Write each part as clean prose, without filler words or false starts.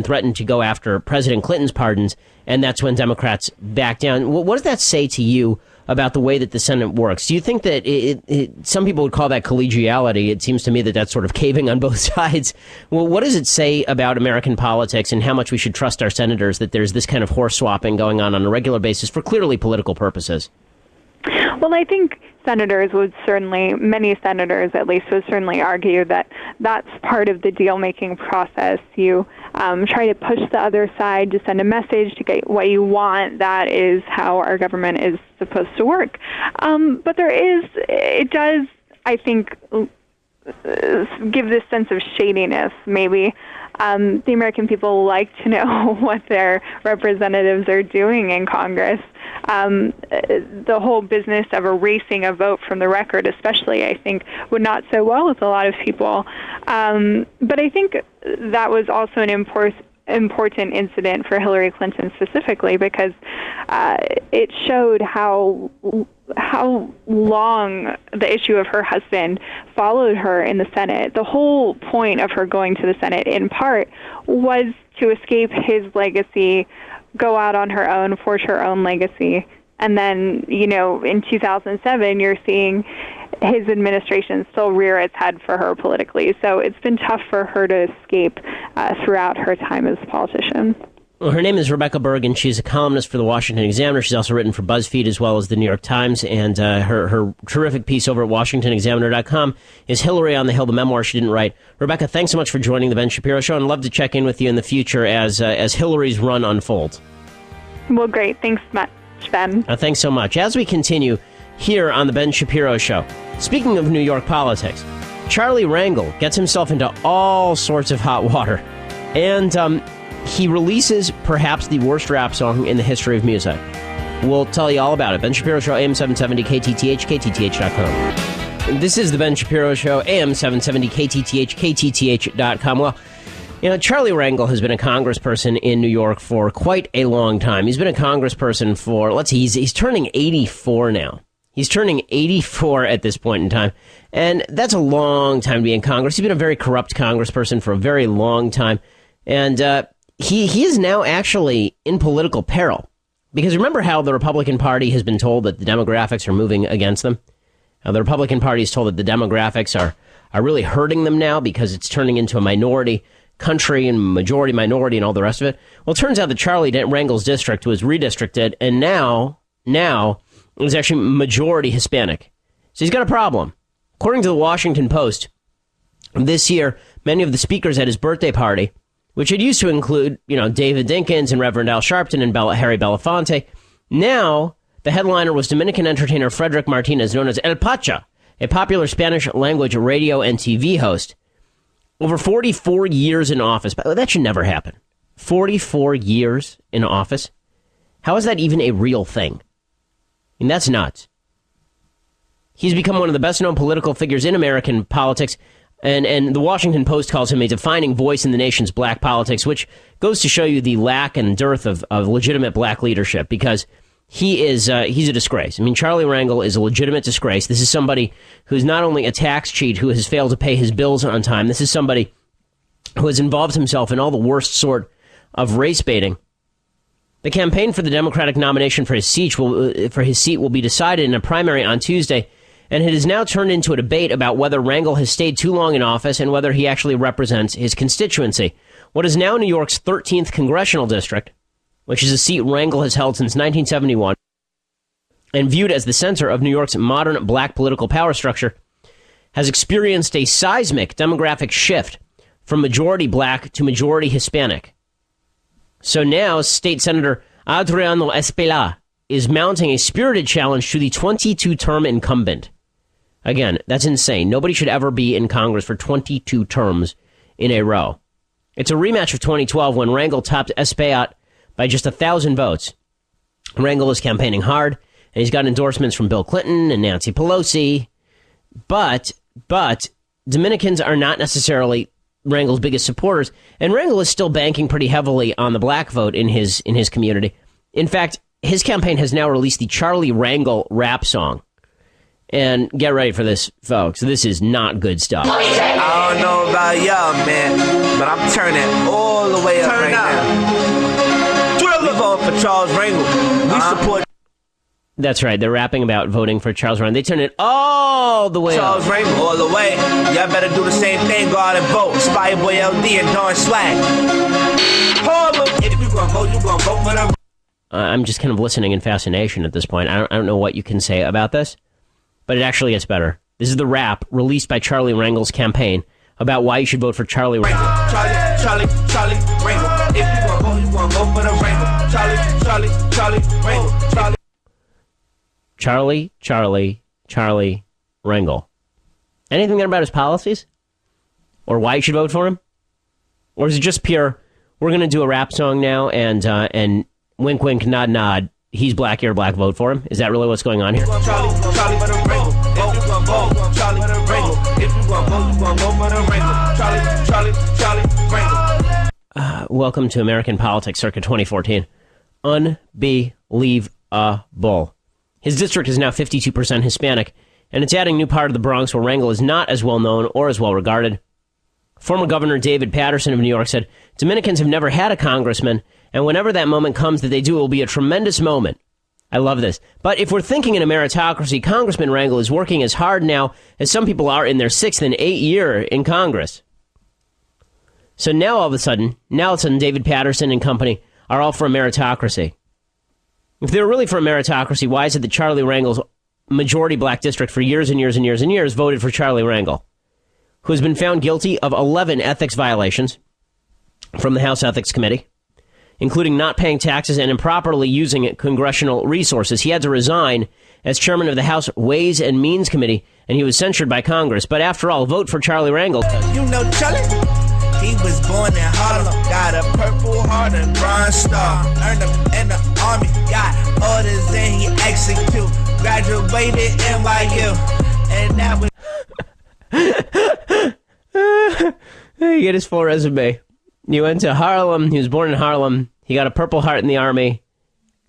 then threatened to go after President Clinton's pardons, and that's when Democrats backed down. What does that say to you about the way that the Senate works? Do you think that some people would call that collegiality? It seems to me that that's sort of caving on both sides. Well, what does it say about American politics and how much we should trust our senators that there's this kind of horse swapping going on a regular basis for clearly political purposes? Well, I think many senators at least, would certainly argue that that's part of the deal-making process. You try to push the other side to send a message to get what you want. That is how our government is supposed to work. But it does, I think, give this sense of shadiness, maybe. The American people like to know what their representatives are doing in Congress. The whole business of erasing a vote from the record, especially, I think, would not sit well with a lot of people. But I think that was also an important incident for Hillary Clinton specifically, because it showed how long the issue of her husband followed her in the Senate. The whole point of her going to the Senate, in part, was to escape his legacy, go out on her own, forge her own legacy. And then, in 2007, you're seeing his administration still rear its head for her politically. So it's been tough for her to escape throughout her time as a politician. Well, her name is Rebecca Bergen. She's a columnist for the Washington Examiner. She's also written for BuzzFeed as well as the New York Times. And her terrific piece over at WashingtonExaminer.com is Hillary on the Hill, the memoir she didn't write. Rebecca, thanks so much for joining the Ben Shapiro Show, and love to check in with you in the future as Hillary's run unfolds. Well, great. Thanks much, Ben. Thanks so much. As we continue here on the Ben Shapiro Show, speaking of New York politics, Charlie Rangel gets himself into all sorts of hot water. And he releases perhaps the worst rap song in the history of music. We'll tell you all about it. Ben Shapiro Show, AM 770 KTTH, KTTH.com. This is the Ben Shapiro Show, AM 770 KTTH, KTTH.com. Well, Charlie Rangel has been a congressperson in New York for quite a long time. He's been a congressperson for, he's turning 84 now. He's turning 84 at this point in time. And that's a long time to be in Congress. He's been a very corrupt congressperson for a very long time. And he is now actually in political peril. Because remember how the Republican Party has been told that the demographics are moving against them? The Republican Party is told that the demographics are really hurting them now because it's turning into a minority country and majority minority and all the rest of it. Well, it turns out that Charlie Rangel's district was redistricted, and now is actually majority Hispanic. So he's got a problem. According to the Washington Post, this year, many of the speakers at his birthday party, which had used to include, David Dinkins and Reverend Al Sharpton and Harry Belafonte, now the headliner was Dominican entertainer Frederick Martinez, known as El Pacha, a popular Spanish-language radio and TV host. Over 44 years in office. That should never happen. 44 years in office? How is that even a real thing? I mean, that's nuts. He's become one of the best-known political figures in American politics, and the Washington Post calls him a defining voice in the nation's black politics, which goes to show you the lack and dearth of legitimate black leadership, because he's a disgrace. I mean, Charlie Rangel is a legitimate disgrace. This is somebody who's not only a tax cheat who has failed to pay his bills on time. This is somebody who has involved himself in all the worst sort of race baiting. The campaign for the Democratic nomination for his seat will be decided in a primary on Tuesday, and it has now turned into a debate about whether Rangel has stayed too long in office and whether he actually represents his constituency. What is now New York's 13th congressional district, which is a seat Rangel has held since 1971, and viewed as the center of New York's modern black political power structure, has experienced a seismic demographic shift from majority black to majority Hispanic. So now, State Senator Adriano Espela is mounting a spirited challenge to the 22-term incumbent. Again, that's insane. Nobody should ever be in Congress for 22 terms in a row. It's a rematch of 2012 when Rangel topped Espela by just 1,000 votes. Rangel is campaigning hard, and he's got endorsements from Bill Clinton and Nancy Pelosi. But Dominicans are not necessarily Rangel's biggest supporters, and Rangel is still banking pretty heavily on the black vote in his community. In fact, his campaign has now released the Charlie Rangel rap song. And get ready for this, folks. This is not good stuff. I don't know about y'all, man, but I'm turning all all the way up right now. We vote for Charles Rangel. We support. That's right. They're rapping about voting for Charles Rangel. They turn it all the way Charles up. Rangel all the way. Y'all better do the same thing. Go out and vote. Spyboy LD and Don Swag. Harlem. If you gonna vote, you gonna vote for them. I'm just kind of listening in fascination at this point. I don't know what you can say about this, but it actually gets better. This is the rap released by Charlie Rangel's campaign about why you should vote for Charlie Rangel. Charlie Rangel. If you gonna vote, you gonna vote for the Rangel. Charlie Rangel. Charlie Rangel. Anything there about his policies? Or why you should vote for him? Or is it just pure, we're going to do a rap song now and wink, wink, nod, nod, he's black, you're black, vote for him? Is that really what's going on here? Welcome to American Politics Circa 2014. Unbelievable. His district is now 52% Hispanic, and it's adding a new part of the Bronx where Rangel is not as well known or as well regarded. Former Governor David Paterson of New York said, Dominicans have never had a congressman, and whenever that moment comes that they do, it will be a tremendous moment. I love this. But if we're thinking in a meritocracy, Congressman Rangel is working as hard now as some people are in their 6th and 8th year in Congress. So now all of a sudden, David Paterson and company are all for a meritocracy. If they're really for a meritocracy, why is it that Charlie Rangel's majority black district for years and years and years and years voted for Charlie Rangel, who has been found guilty of 11 ethics violations from the House Ethics Committee, including not paying taxes and improperly using congressional resources. He had to resign as chairman of the House Ways and Means Committee, and he was censured by Congress. But after all, vote for Charlie Rangel. You know Charlie? He was born in Harlem, got a Purple Heart and Bronze Star. Earned him in the Army, got orders and he execute. Graduated NYU, and that was... He get his full resume. He went to Harlem. He was born in Harlem. He got a Purple Heart in the Army.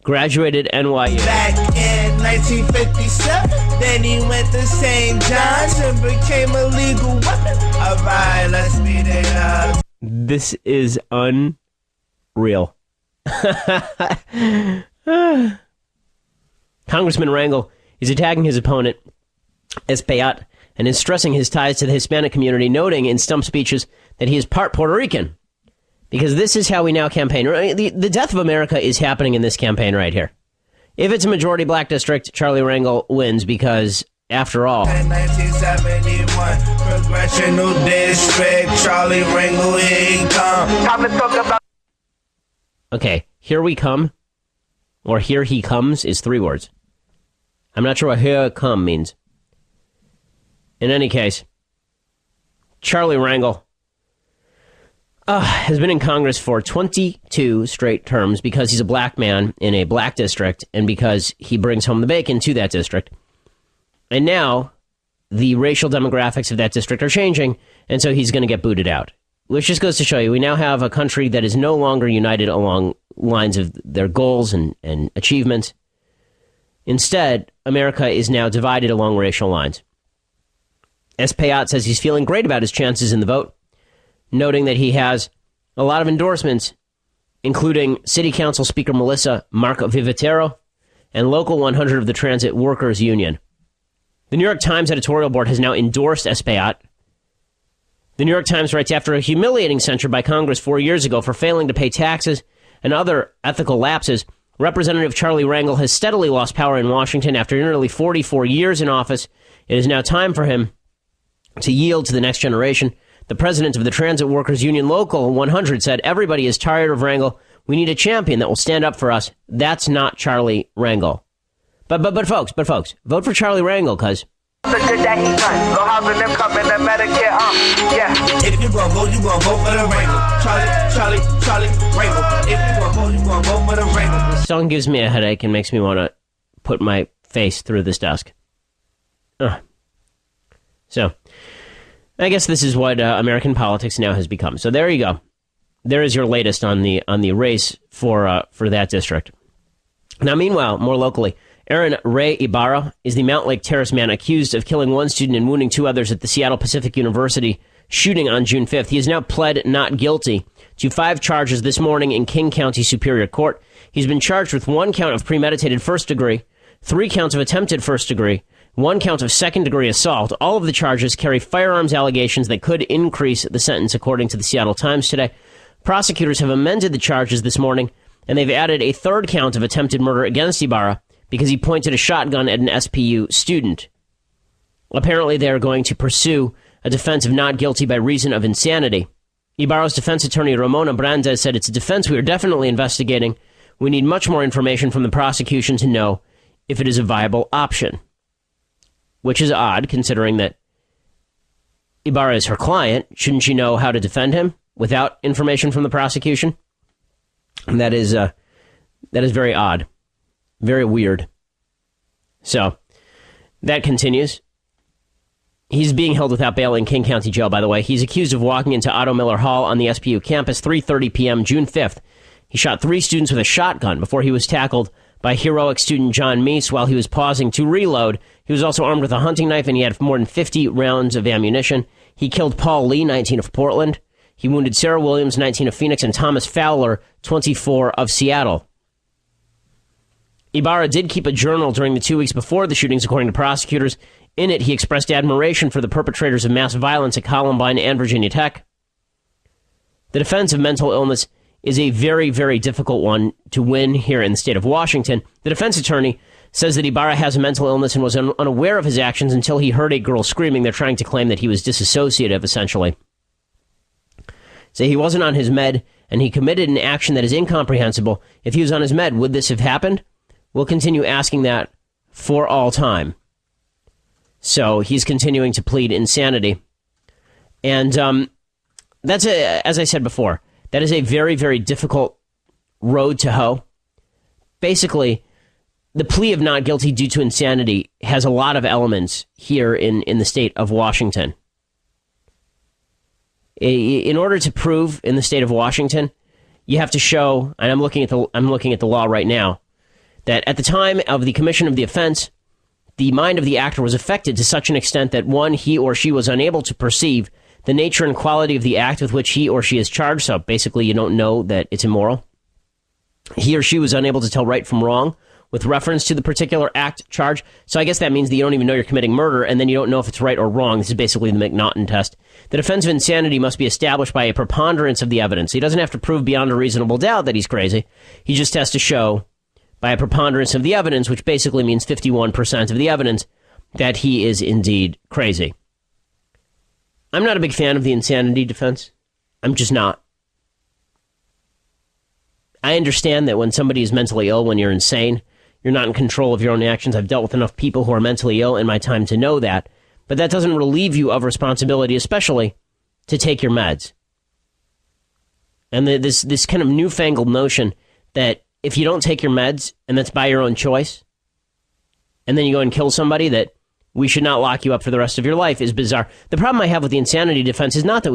Graduated NYU. Back in 1957, then he went to St. John's and became a legal weapon. All right, let's beat it up. This is unreal. Congressman Rangel is attacking his opponent, Espaillat, and is stressing his ties to the Hispanic community, noting in stump speeches that he is part Puerto Rican. Because this is how we now campaign. The death of America is happening in this campaign right here. If it's a majority black district, Charlie Rangel wins because, after all... In 1971, Progressional District, Charlie Rangel, here he come. Time to talk about... Okay, here we come, or here he comes, is 3 words. I'm not sure what here come means. In any case, Charlie Rangel has been in Congress for 22 straight terms because he's a black man in a black district and because he brings home the bacon to that district. And now the racial demographics of that district are changing, and so he's going to get booted out. Which just goes to show you, we now have a country that is no longer united along lines of their goals and achievements. Instead, America is now divided along racial lines. Espaillat says he's feeling great about his chances in the vote, noting that he has a lot of endorsements, including City Council Speaker Melissa Mark Vivatero and Local 100 of the Transit Workers Union. The New York Times editorial board has now endorsed Espaillat. The New York Times writes, after a humiliating censure by Congress 4 years ago for failing to pay taxes and other ethical lapses, Representative Charlie Rangel has steadily lost power in Washington after nearly 44 years in office. It is now time for him to yield to the next generation. The president of the Transit Workers Union Local 100 said, everybody is tired of Rangel. We need a champion that will stand up for us. That's not Charlie Rangel. But folks, vote for Charlie Rangel, cuz. The good that he done. No housing them coming to Medicare, yeah. If you gonna vote for the Rangel. Charlie Rangel. If you gonna vote for the Rangel. This song gives me a headache and makes me want to put my face through this desk. So, I guess this is what American politics now has become. So there you go. There is your latest on the race for that district. Now, meanwhile, more locally, Aaron Ray Ibarra is the Mount Lake Terrace man accused of killing one student and wounding 2 others at the Seattle Pacific University shooting on June 5th. He has now pled not guilty to 5 charges this morning in King County Superior Court. He's been charged with 1 count of premeditated first degree, 3 counts of attempted first degree, 1 count of second-degree assault. All of the charges carry firearms allegations that could increase the sentence, according to the Seattle Times today. Prosecutors have amended the charges this morning, and they've added a 3rd count of attempted murder against Ibarra because he pointed a shotgun at an SPU student. Apparently, they are going to pursue a defense of not guilty by reason of insanity. Ibarra's defense attorney, Ramona Brandes, said, "It's a defense we are definitely investigating. We need much more information from the prosecution to know if it is a viable option." Which is odd, considering that Ibarra is her client. Shouldn't she know how to defend him without information from the prosecution? And that is very odd. Very weird. So, that continues. He's being held without bail in King County Jail, by the way. He's accused of walking into Otto Miller Hall on the SPU campus 3:30 p.m. June 5th. He shot 3 students with a shotgun before he was tackled by heroic student John Meese while he was pausing to reload. He was also armed with a hunting knife, and he had more than 50 rounds of ammunition. He killed Paul Lee, 19 of Portland. He wounded Sarah Williams, 19 of Phoenix, and Thomas Fowler, 24 of Seattle. Ibarra did keep a journal during the 2 weeks before the shootings, according to prosecutors. In it, he expressed admiration for the perpetrators of mass violence at Columbine and Virginia Tech. The defense of mental illness is a very, very difficult one to win here in the state of Washington. The defense attorney says that Ibarra has a mental illness and was unaware of his actions until he heard a girl screaming. They're trying to claim that he was disassociative, essentially. Say he wasn't on his med, and he committed an action that is incomprehensible. If he was on his med, would this have happened? We'll continue asking that for all time. So he's continuing to plead insanity. And as I said before, that is a very, very difficult road to hoe. Basically, the plea of not guilty due to insanity has a lot of elements here in the state of Washington. In order to prove in the state of Washington, you have to show, and I'm looking at the law right now, that at the time of the commission of the offense, the mind of the actor was affected to such an extent that, 1, he or she was unable to perceive the nature and quality of the act with which he or she is charged. So basically, you don't know that it's immoral. He or she was unable to tell right from wrong with reference to the particular act charge. So I guess that means that you don't even know you're committing murder, and then you don't know if it's right or wrong. This is basically the McNaughton test. The defense of insanity must be established by a preponderance of the evidence. He doesn't have to prove beyond a reasonable doubt that he's crazy. He just has to show by a preponderance of the evidence, which basically means 51% of the evidence, that he is indeed crazy. I'm not a big fan of the insanity defense. I'm just not. I understand that when somebody is mentally ill, when you're insane, you're not in control of your own actions. I've dealt with enough people who are mentally ill in my time to know that. But that doesn't relieve you of responsibility, especially to take your meds. And this kind of newfangled notion that if you don't take your meds, and that's by your own choice, and then you go and kill somebody, that we should not lock you up for the rest of your life, is bizarre. The problem I have with the insanity defense is not that we